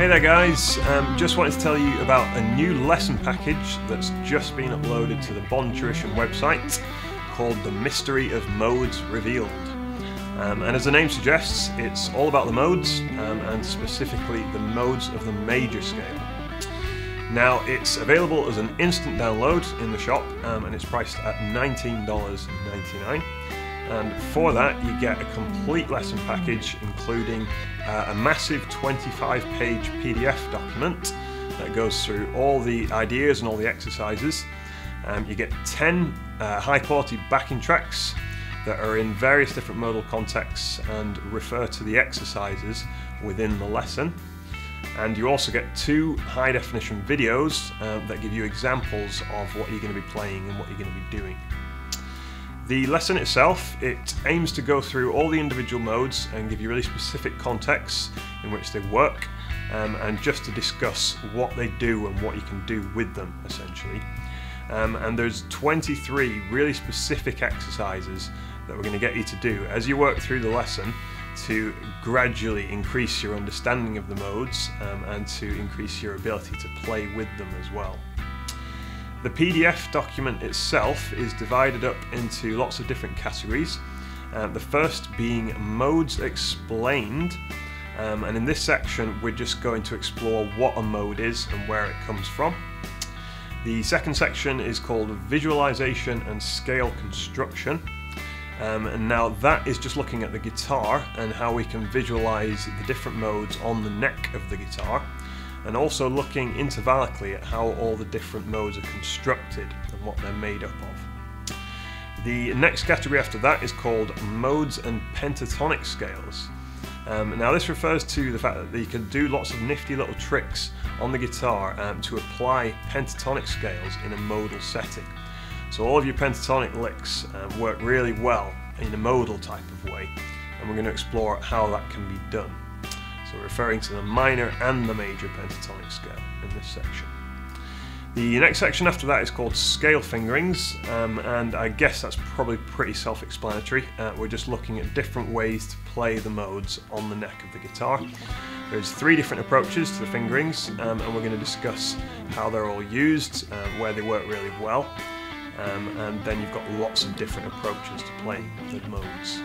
Hey there guys, just wanted to tell you about a new lesson package that's just been uploaded to the Modal Chords website called The Mystery of Modes Revealed. And as the name suggests, it's all about the modes, and specifically the modes of the major scale. Now it's available as an instant download in the shop, and it's priced at $19.99. And for that you get a complete lesson package including a massive 25-page PDF document that goes through all the ideas and all the exercises. You get 10 high-quality backing tracks that are in various different modal contexts and refer to the exercises within the lesson. And you also get 2 high-definition videos that give you examples of what you're going to be playing and what you're going to be doing. The lesson itself, it aims to go through all the individual modes and give you really specific contexts in which they work, and just to discuss what they do and what you can do with them, essentially. And there's 23 really specific exercises that we're going to get you to do as you work through the lesson to gradually increase your understanding of the modes, and to increase your ability to play with them as well. The PDF document itself is divided up into lots of different categories, the first being Modes Explained, and in this section we're just going to explore what a mode is and where it comes from. The second section is called Visualization and Scale Construction, and now that is just looking at the guitar and how we can visualize the different modes on the neck of the guitar, and also looking intervallically at how all the different modes are constructed and what they're made up of. The next category after that is called Modes and Pentatonic Scales. Now this refers to the fact that you can do lots of nifty little tricks on the guitar to apply pentatonic scales in a modal setting. So all of your pentatonic licks work really well in a modal type of way, and we're going to explore how that can be done. So we're referring to the minor and the major pentatonic scale in this section. The next section after that is called Scale Fingerings, and I guess that's probably pretty self-explanatory. We're just looking at different ways to play the modes on the neck of the guitar. There's 3 different approaches to the fingerings, and we're going to discuss how they're all used, where they work really well, and then you've got lots of different approaches to playing the modes.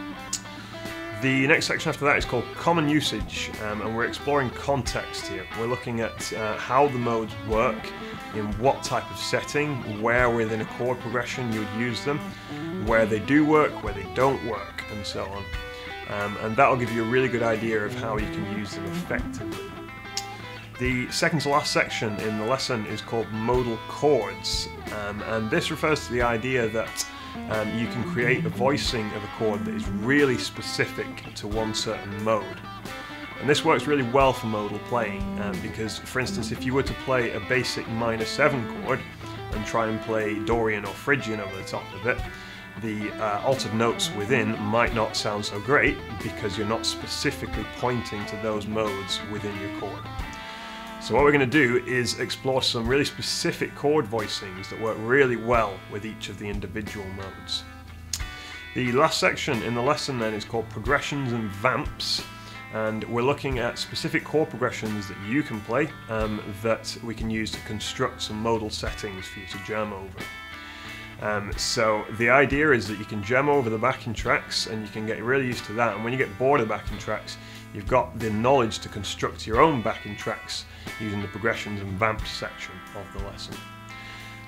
The next section after that is called Common Usage, and we're exploring context here. We're looking at how the modes work, in what type of setting, where within a chord progression you would use them, where they do work, where they don't work, and so on. And that will give you a really good idea of how you can use them effectively. The second to last section in the lesson is called Modal Chords, and this refers to the idea that you can create a voicing of a chord that is really specific to one certain mode. And this works really well for modal playing, because, for instance, if you were to play a basic minor 7 chord and try and play Dorian or Phrygian over the top of it, the altered notes within might not sound so great because you're not specifically pointing to those modes within your chord. So what we're going to do is explore some really specific chord voicings that work really well with each of the individual modes. The last section in the lesson then is called Progressions and Vamps, and we're looking at specific chord progressions that you can play, that we can use to construct some modal settings for you to jam over. So the idea is that you can jam over the backing tracks and you can get really used to that, and when you get bored of backing tracks you've got the knowledge to construct your own backing tracks using the progressions and vamps section of the lesson.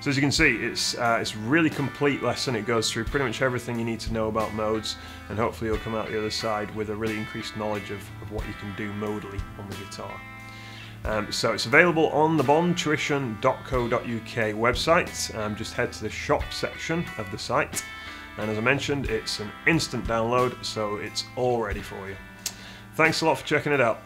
So as you can see, it's a really complete lesson. It goes through pretty much everything you need to know about modes, and hopefully you'll come out the other side with a really increased knowledge of what you can do modally on the guitar. So it's available on the modaltuition.co.uk website. Just head to the shop section of the site, and as I mentioned, it's an instant download, so it's all ready for you. Thanks a lot for checking it out.